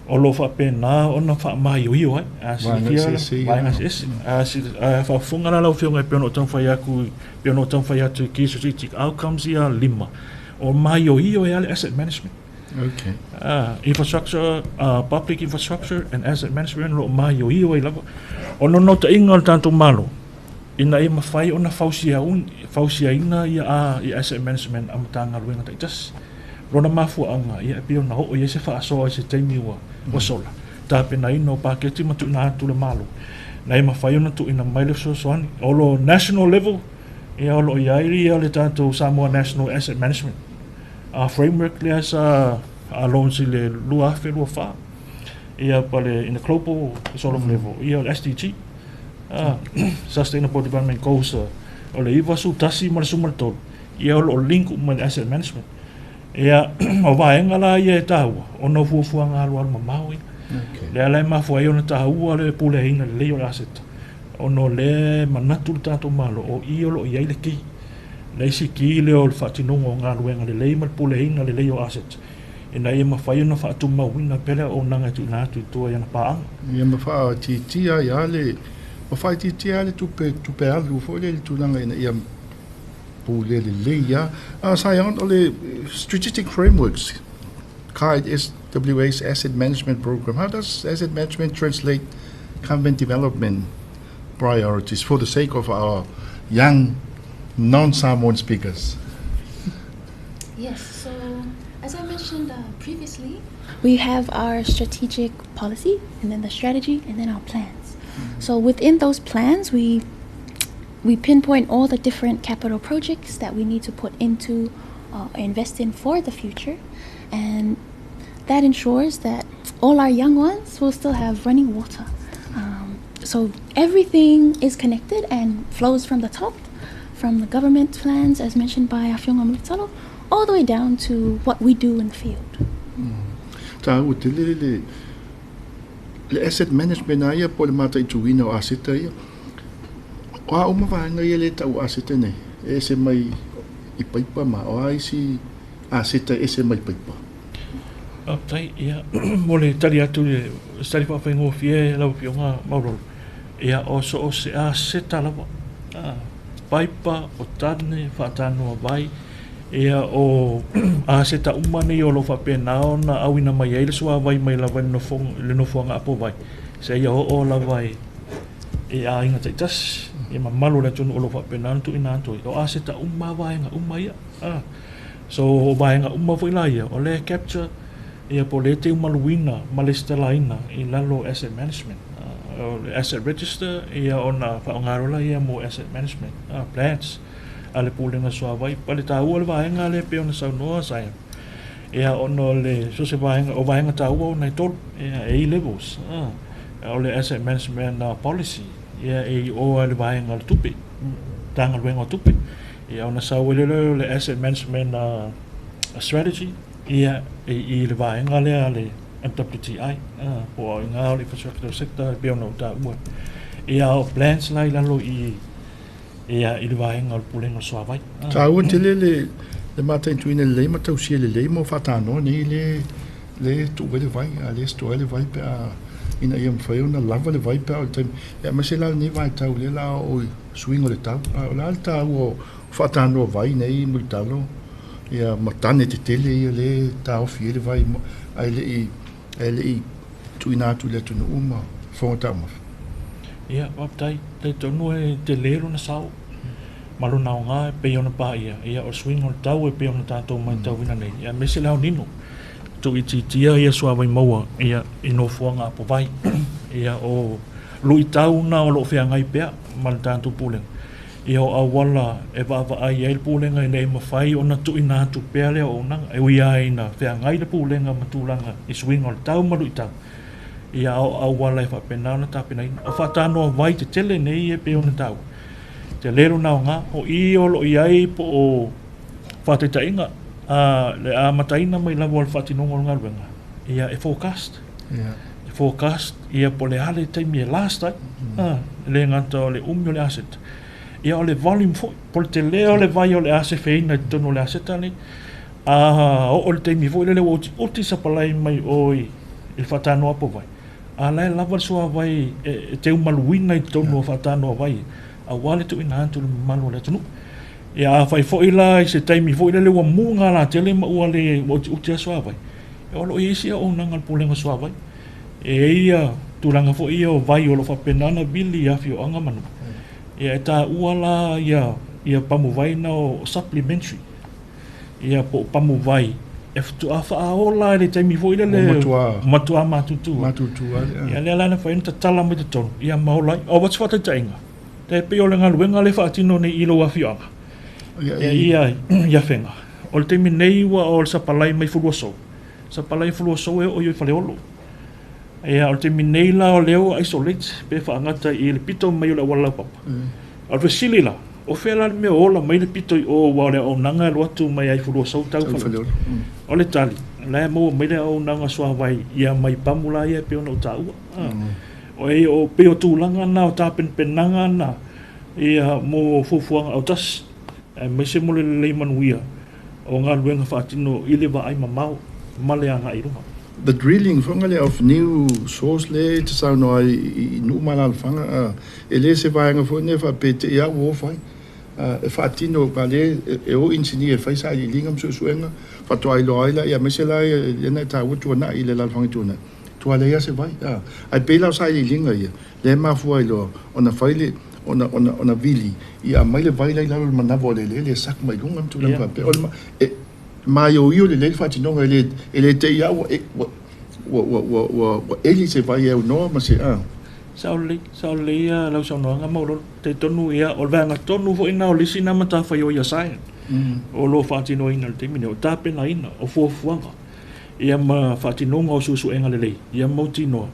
O lo whapena o na whaamai ui ai. Vaenga ese. Whafunga la lau whionga e peono tau whai aku, peono tau whai atu Key Strategic Outcomes ia 5. O mai o e ale Asset Management. Okay. Infrastructure, public infrastructure and asset management lo mai o ai lava. O no nota inga o tanto malo. Ina e mawhai o na fausia ina i asset management a matanga luenga taitas. Rona mafua anga ia pio na ho i se whaasoa i se teimi wa sola. Tā pena ina o paketi matu na atu le malo. Na e mawhai o na tu ina maile soani. O lo national level, ia o lo iairi le tanto Samoa National Asset Management. Framework le asa alonsi le lua wha ia pale in the global sort of level ia le SDG Sustainable Development Goals o le iwa su tasi ma le sumaratolu ia o lo link ma le asset management ia o vaenga la ia e tāua o no fuafuanga alu mamau le alai mafua ia o na tāua le puleina le leo le asset o no le manatu le tātou malo o ia o lo ia le ki nei si ki leo le whaatinonga o ngā luenga le lei mal puleina le leo assets. E nei e mawhai na whaatu mawina pele o nanga tu nā tu tua iana pāanga. Ia mawha titia ia le, mawhai titia le tupe alu fo le tūnanga ina ia pule le leia. Sai on o le strategic frameworks, KIDE SWA's Asset Management Program. How does asset management translate convent development priorities for the sake of our young non-Samoan speakers? Yes, so as I mentioned previously, we have our strategic policy, and then the strategy, and then our plans. So within those plans, we pinpoint all the different capital projects that we need to put into, invest in for the future, and that ensures that all our young ones will still have running water. So everything is connected and flows from the top, from the government plans, as mentioned by Afionga Mulitalo, all the way down to what we do in the field. Ta u te le asset management ia po le mata ituina o asset ia. O a uma vanga ia le tau asset nei. E se mai I paipa ma o ai si asset e se mai paipa. Tai ia mo le tali atu le stari pa whaingo fie lau pionga maurolo. Ia o so o se asset alawa. Paipa o tane whaatanoa vai. Ia o asset a umane o lo whapenao na awina mai eile sua vai mai la vai le no fuanga apo vai. Se ia o la vai. Ia inga taitas. Ia mamalo le tonu o lo whapenao tu ina antoi. O asset a vai nga ia. So vai nga foi la ia. O le capture ia po le te umaluina, malestelaina I lalo asset management. Asset register ia ona whaongarola ia mo asset management. Plans. Ale pulenga soa vai. Pale ta ua le vaenga le pe ona sau noa saia. Ia ono le so se vaenga o vaenga ta ua ona I tol. Ia A-levels. O le asset management policy. Ia o le vaenga le tupe. Tanga luenga o tupe. Ia ona sau le asset management strategy. Ia le vaenga le MWTI. Po inga o le infrastructure sector pe ona ta ua. Ia o plans lai lalo Ia I le vaenga o le pulenga soa vai. Ta ua te le mata intuina le ma tau sia le mo whatano ni le tu le vai, le sto le vai pe ina ia mwhai ona lava le vai pe o te ia masela ni vai tau le la o swing o le tau. O la alta o whatano vai nei mui talo. Ia matane te tele ia le tau fie le vai ai le tuina atu le tunu uma fonga tau mafu. Ia, waptai, te tonu te lero na sau. Malo nao ngā pe ona pa ia. Ia o swing o tau pe ona tātou mai tau wina nei. Ia mese leo nino. Tu I tia ia sua vai maua. Ia ino fuanga apo vai. Ia o lui tau na o lo fea ngai pea. Mal tātou pūlenga. Ia o awala e wawa ai eil pūlenga I nei mawhai ona tu ina tu pea leo o nanga. E ui ai na fea ngai le pūlenga matulanga I swing o tau malu I tau. Ia au wala e whapenau na tāpina ina. O whatanoa vai te tele nei e pe ona tau. Te lero nao ngā, o I olo I ai po o whateta inga. Le a mataina mai lawa al whatinonga o ngā ruenga. Ia e forecast. E forecast, ia po le hale taimi e last time. Le ngata o le o le asset. Ia o le volume fo, po le te leo le vai o le asset feina I tono le asset ani. O le taimi fo, le oti sapalai mai oi il whatanoa po vai. Lai lava soa vai te umaluina I tono whatanoa vai. A wale tu ina antu le malu le tunu. Ia fai fo ila I se taimi fo ila le wa munga la tele ma ua le utia soa vai. E olo isi a o nangal pulenga soa vai. E ia turanga fo ia o vai o lo whapenana bili a fio anga manu. Ia e ta ua la ia pamu vai na o supplementary. Ia po pamu vai. E tu a whaaola le taimi fo ila le matua matutu. Ia le alana whaina ta tala mai te tonu. Ia maolai. O what's whata tainga. Te pe o le ngā luenga le whaatino nei ilo a whianga. Ia whenga. O le teimi nei wa o le sapalai mai fulua sou. Sapalai fulua sou o ioi whale olo. Ia o le teimi nei la o leo isolate. Pe whaangata I le pito mai o le walau papa. O le vesili la. O whela me ola mai le pito I o wa le o nanga lo atu mai ai fulua sou tau whale. O le tali. Lai mo mai le o nanga soa vai. Ia mai pamula ia pe ona o taua. O e o pe o tūlanga na o tāpenpenanga na ia mo fufuanga o tas mai se mole le manuia o ngā luenga whaatino I le wa ai mamau male anga I runga. The drilling whangale of new source le te sauno ai I numana alwhanga e le se vaenga fwone whapete ia uo whai e whaatino ka le e o insini e whaisa I lingam suenga whatua I loa ila ia mese la e na ta utua na I le lalwhangi tūna. Tua lea se vai. Ai pēlau sa I linga ia. Le mafua I loa. Ona whaile, ona vili. Ia mai le vai lai lalo manawa le sak mai lunga mtu langa pe. Ona mai o io le whatinonga ele te ia wa eli se vai au noa ma se Sao le ia lau sao noanga mauro te tonu ia o vanga tonu fo ina o lisi na mata whai o ia saen. O lo whatino ina le temine o tāpena ina o fuafuanga. Ia ma whatinonga o susu enga lelei. Ia mautinoa.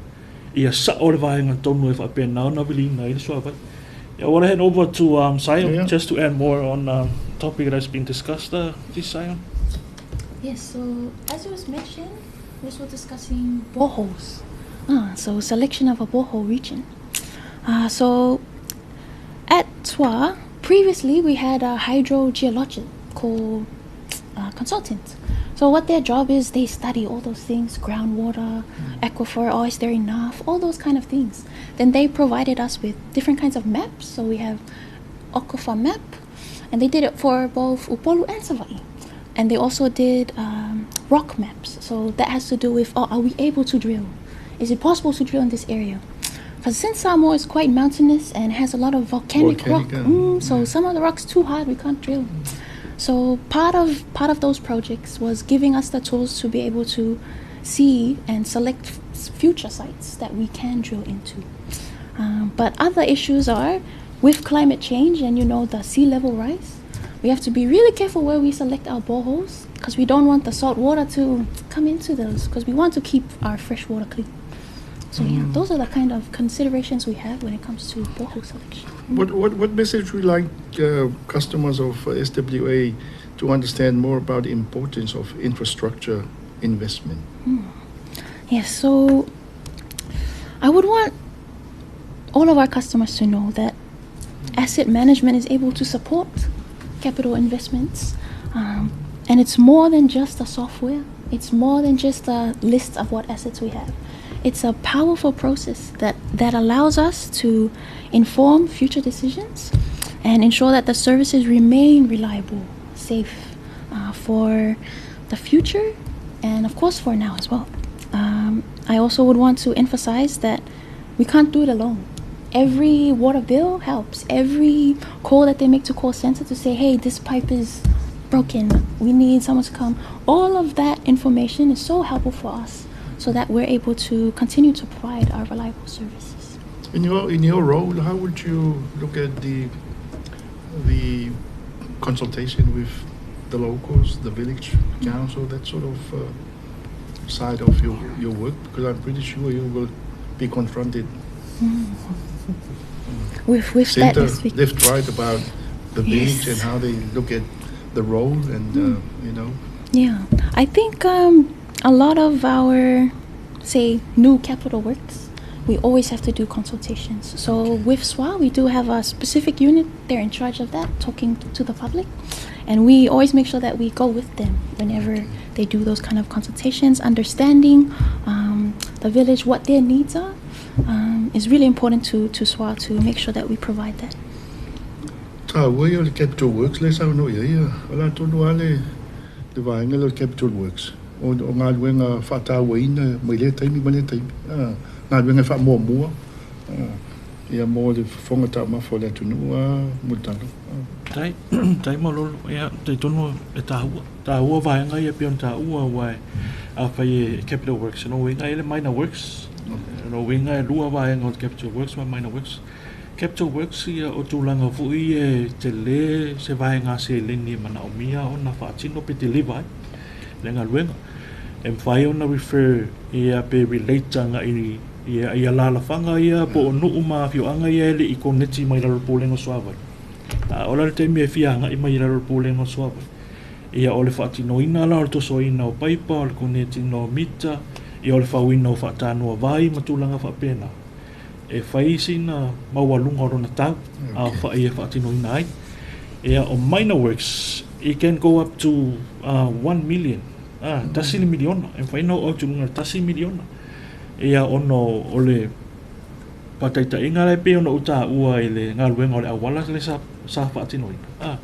Ia sa o le vaenga tonu e whapena na vilina I le soa vai. I want to head over to Sion, just to add more on topic that has been discussed this Sion. Yes, so as it was mentioned, we were discussing boreholes. So selection of a borehole region. So at Twa, previously we had a hydrogeological consultant. So what their job is, they study all those things, groundwater, aquifer, is there enough, all those kind of things. Then they provided us with different kinds of maps. So we have aquifer map, and they did it for both Upolu and Savaii. And they also did rock maps. So that has to do with, are we able to drill? Is it possible to drill in this area? Because since Samoa is quite mountainous and has a lot of volcanic rock, so some of the rock's too hard, we can't drill. So part of those projects was giving us the tools to be able to see and select future sites that we can drill into. But other issues are with climate change and the sea level rise. We have to be really careful where we select our boreholes because we don't want the salt water to come into those because we want to keep our fresh water clean. So those are the kind of considerations we have when it comes to borehole selection. What message would you like customers of SWA to understand more about the importance of infrastructure investment? Yes, so I would want all of our customers to know that asset management is able to support capital investments, and it's more than just a software. It's more than just a list of what assets we have. It's a powerful process that allows us to inform future decisions and ensure that the services remain reliable, safe for the future and of course for now as well. I also would want to emphasize that we can't do it alone. Every water bill helps. Every call that they make to call center to say, hey, this pipe is broken, we need someone to come. All of that information is so helpful for us so that we're able to continue to provide our reliable services. In your role, how would you look at the consultation with the locals, the village council, that sort of side of your work? Because I'm pretty sure you will be confronted with center, that left, right about the village Yes. and how they look at the role and Yeah, I think a lot of our, say, new capital works, we always have to do consultations. So with SWA, we do have a specific unit. They're in charge of that, talking to the public. And we always make sure that we go with them whenever they do those kind of consultations, understanding the village, what their needs are, is really important to SWA to make sure that we provide that. Where the capital works, let's have no idea. Wala tonu ale the vainga capital works. O ngā wenga whata waina mai le taimi mane taimi. Ngā wenga wha mua. Ia mō le whongata ma whole atunua mutano. Tai malolo ia te tono e tahua vaenga ia pion tahua wai a whai capital works. No winga ele minor works. No winga e lua vaenga o capital works ma minor works. Capital works ia o tūlanga fui e te le se vaenga se lini mana o mia o na whaatino pe te liwai. Lenga luenga. E mwhai ona refer ia pe relatanga ia lala whanga ia po o nuu maa fio anga ia ele i koneti mai laro pōlengo swawai. Ola le te mea whianga i mai laro pōlengo swawai. Ia ole whaatino ina la o toso ina o paipa, ole koneti no mita, ia ole whauina o whaatanua vai matulanga whaapena. E whaisi na mawalunga o rona tau, a whaia whaatino ina ai. Ia o minor works, it can go up to 1 million. Tasini miliona, e whaina o tulunga tasi miliona. Ia ono ole pataita inga lai pe ono uta ua ele ngā luenga ole awala le sa whaatino ina.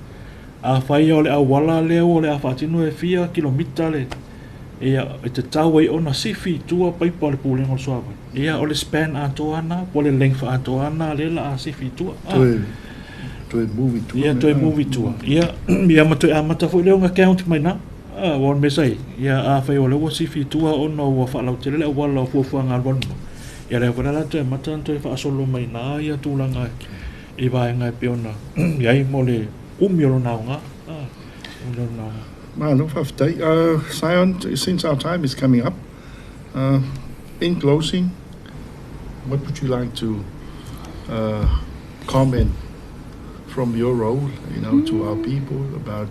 A whaia ole awala leo ole a whaatino e 4 kilomita le. Ia e te tauai ona sifi tua paipa ole pūlenga o suawa. Ia ole span ato ana, ole length ato ana le la a sifi tua. Toi movie tua. Ia toi movie tua. Ia matoi amata fo leo ngā count mai na. Wan mesai. Ia a whai ole ua sifi tua ona ua whaalau te lele awala o fuafua ngā wanu. Ia leo kona lato e mata antoi whaasolo mai na ia tūlanga i vaenga e peona. Iai mo le umioro nao ngā. Umioro nao ngā. No whawhitai. Sion, since our time is coming up, in closing, what would you like to comment from your role, to our people about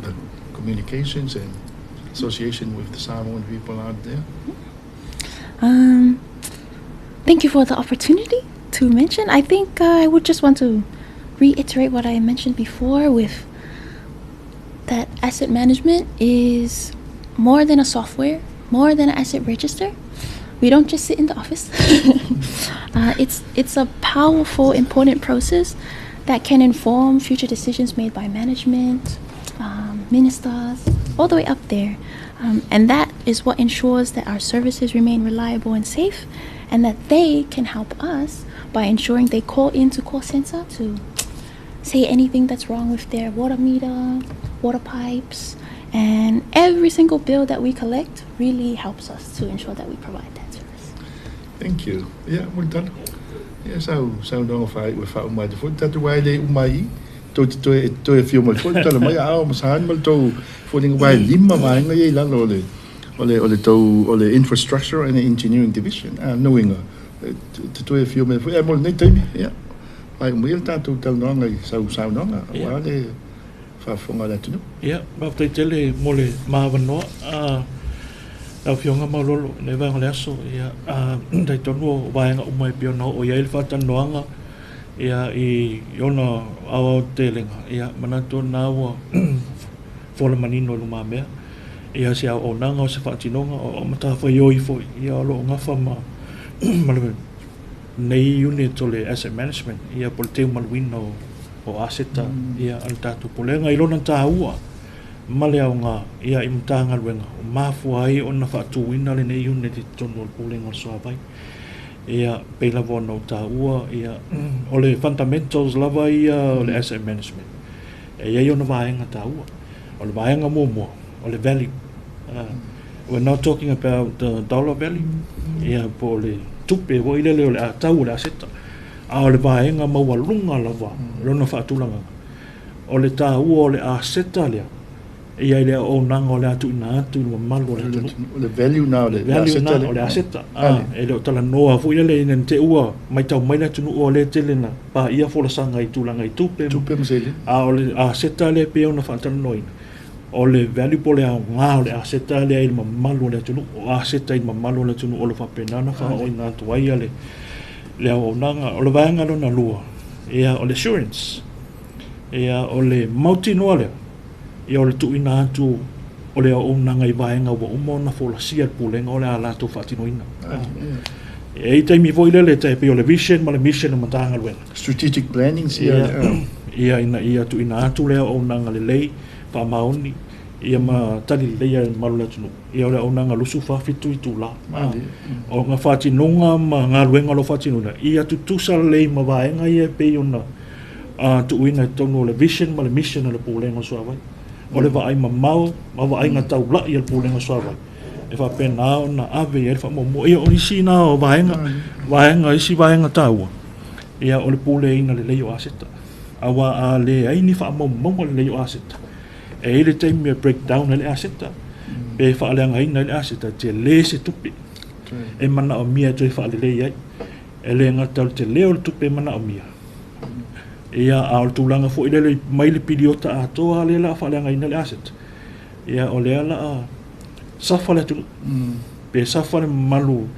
the communications and association with the Samoan people out there. Thank you for the opportunity to mention. I think I would just want to reiterate what I mentioned before with that asset management is more than a software, more than an asset register. We don't just sit in the office. It's a powerful, important process that can inform future decisions made by management, ministers, all the way up there. And that is what ensures that our services remain reliable and safe, and that they can help us by ensuring they call into call center to say anything that's wrong with their water meter, water pipes, and every single bill that we collect really helps us to ensure that we provide that service. Thank you. Yeah, well done. Yeah, so no fai we fa umai de fut tatu wai de umai to e fio mal fut tala mai ao masan mal to fuling wai lima mai ngai la ole to infrastructure and engineering division knowing to e fio mal fut e mol nei time yeah ai mil tatu tal no ngai so no wa le fa fonga la tunu yeah ba te tele mole ma vano au fionga malolo ne va ngale aso ia dai tonu vaenga umai piono o ia ilfa tanoanga ia I yona au telenga ia manato nawa fola manino luma mea ia se au nanga o se fatinonga o mata fa yoi foi ia lo nga fama malwe nei unit ole asset management ia por te malwino o aseta ia altatu polenga ilona taua male au nga ia imtanga luenga mafu ai ona fatuina le nei unit tonu polenga so vai ia pela vono taua ia ole fundamentals lava ia ole asset management ia yona vaenga taua ole vaenga mo ole value we're not talking about the dollar value ia pole tupe wo ile le ole tau le aseta ole vaenga mawalunga lava lona fatulanga ole taua ole aseta le ia ile o nanga ole atu ina atu no malo le value now le aseta ele tala noa fu ile ina te ua mai tau mai atu no ole telena pa ia fola sanga I tulanga I tupe msele ole aseta le pe ona fatana noina ole value pole a nga ole aseta le ile malo le atu no aseta ile malo le atu no ole fa penana fa o ina tu ai ale le o nanga ole vanga lona lua ia ole assurance ia ole multi noa ia ole tu ina atu ole o nanga I vaenga wa umona fola sia pulenga ole ala tu fatinoina e tai mi voi le tai pe ole vision ma le mission ma tanga luenga strategic planning ia ia tu ina atu le o nanga le lei pa maoni ia ma tali le ia malula tunu ia ole o nanga lusu fa fitu I tu la o nga fatinonga ma nga luenga lo fatinona ia tu tusa le ma vaenga ia pe ona tu ina tonu le vision ma le mission le pulenga so vai ole va ai mamau ma va ai nga tau la ia pulenga so vai e fa pena na ave ia fa mo ia oni sina o vaenga isi vaenga tau ia ole pule ina le leo aseta awa a le ai ni fa mo le leo aseta e ile te me breakdown le aseta be fa le nga ina le aseta te le se tupi e mana o mia te fa le ia e le nga tau te leo tupi mana o mia ia al tulanga fo ile mai le pidiota ato ale la fa langa ina le asset ia ole ala safa le tu pe safa le malu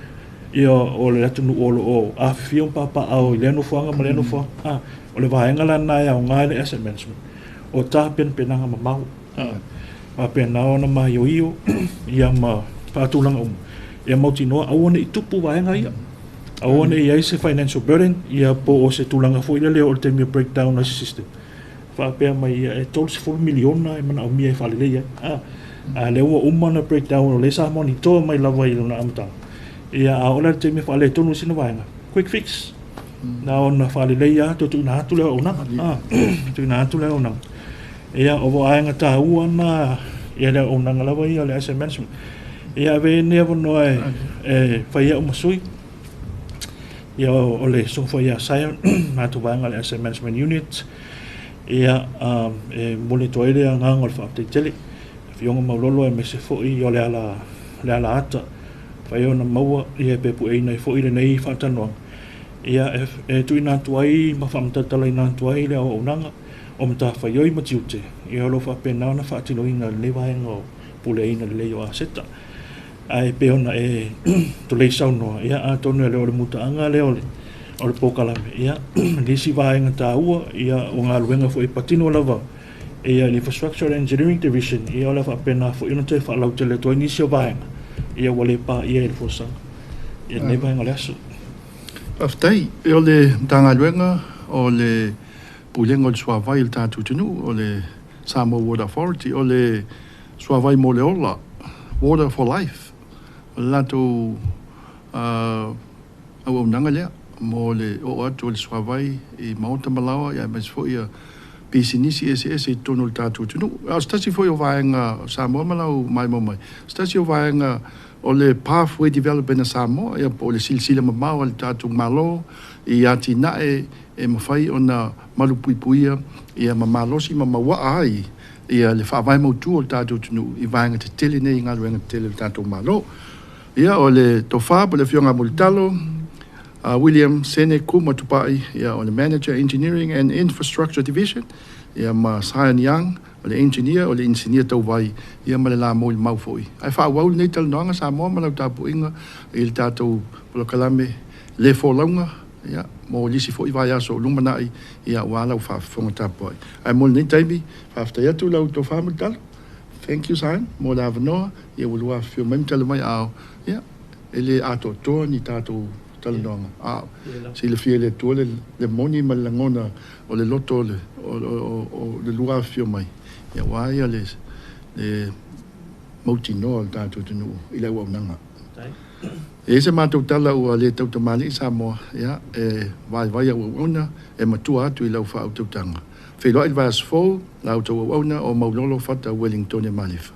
ia ole tu olo o a fio papa au ile no fanga male no fa ole vaenga la na ia nga le asset management o ta penanga mamau a pena ona ma yo ia ma pa tulanga ia motino aone itupu vaenga ia aone ia se financial burden ia po o se tulanga fo ile o te me breakdown na system fa pe mai ia tol se 4 miliona e mana o mia fa le ia le o umana breakdown o le sa monitor mai lava ile na amta ia a ola te me fa le tonu sina vaenga quick fix na ona fa le ia to tu na tu le ona tu na tu le ona ia o vo ainga ta uana ia le ona lava ia le asset management ia ve never no fa ia o masui ia ole sofa ia sai na tu vanga le asset management unit ia monitor ile nga ngol fa te tele fionga maulolo e mese fo I ole ala ata fa yo na maua ia pe pu ina fo ile nei fa tano ia tu ina tu ai ma fa mta tala ina tu ai le o nanga o mta fa yoi ma tiute e olo fa pena na fa tino ina le vaenga o pule ina le yo aseta ai pe ona e to le sauno ia a tonu le o muta anga le o Polokalame ia le si vaenga ta ua ia o nga luenga fo e patino lava ia le infrastructure engineering division ia ola fa pena fo ina te fa lau te le to inisio vaenga ia wale pa ia e fosa ia le vaenga le asu aftai e o le tanga luenga o le pulenga o le suavai il tatu tunu o le Samoa Water Authority o le suavai mo le ola Water for Life o le lato au nanga lea mo le o atu le suavai i maota malawa ia mas fo ia pisinisi ese tono le tatu tunu a stasi fo o vaenga Samoa malau mai mai stasi o vaenga o le pathway development na Samoa ia po le silsila mamau le tatu malo i ati nae e mawhai o na malupuipuia ia mamalosi mamawa ai ia le whaavai mautu o le tatu tunu i vaenga te tele nei ngā luenga te tele le tatu malo ia o le tofa po le fionga mulitalo William Sene Kumatupai ia o le Manager Engineering and Infrastructure Division ia ma Sian Young o le engineer tau vai ia ma le la mo le mau foi ai whaawau nei tala noanga Samoa ma lau tapu inga i le tātou Polokalame le Folauga ia mo lisi foi vai aso lumanai ia wala whaafonga tapu ai mo nei taimi whaaftai atu lau tau whaamutalo thank you Sian mo la avanoa ia ulua whio maimtala mai ao ia ele ato toa ni tātou talonga si le fie le tole le moni malangona o le loto le o le lua fio mai ia wai le mautino al tatu tunu i le waunanga e se mātou tala ua le tautamali Samoa ia e vai au una e matua atu i lau wha au tautanga wheloi il vas fo lau tau au o maulolo fata Wellington e Malifa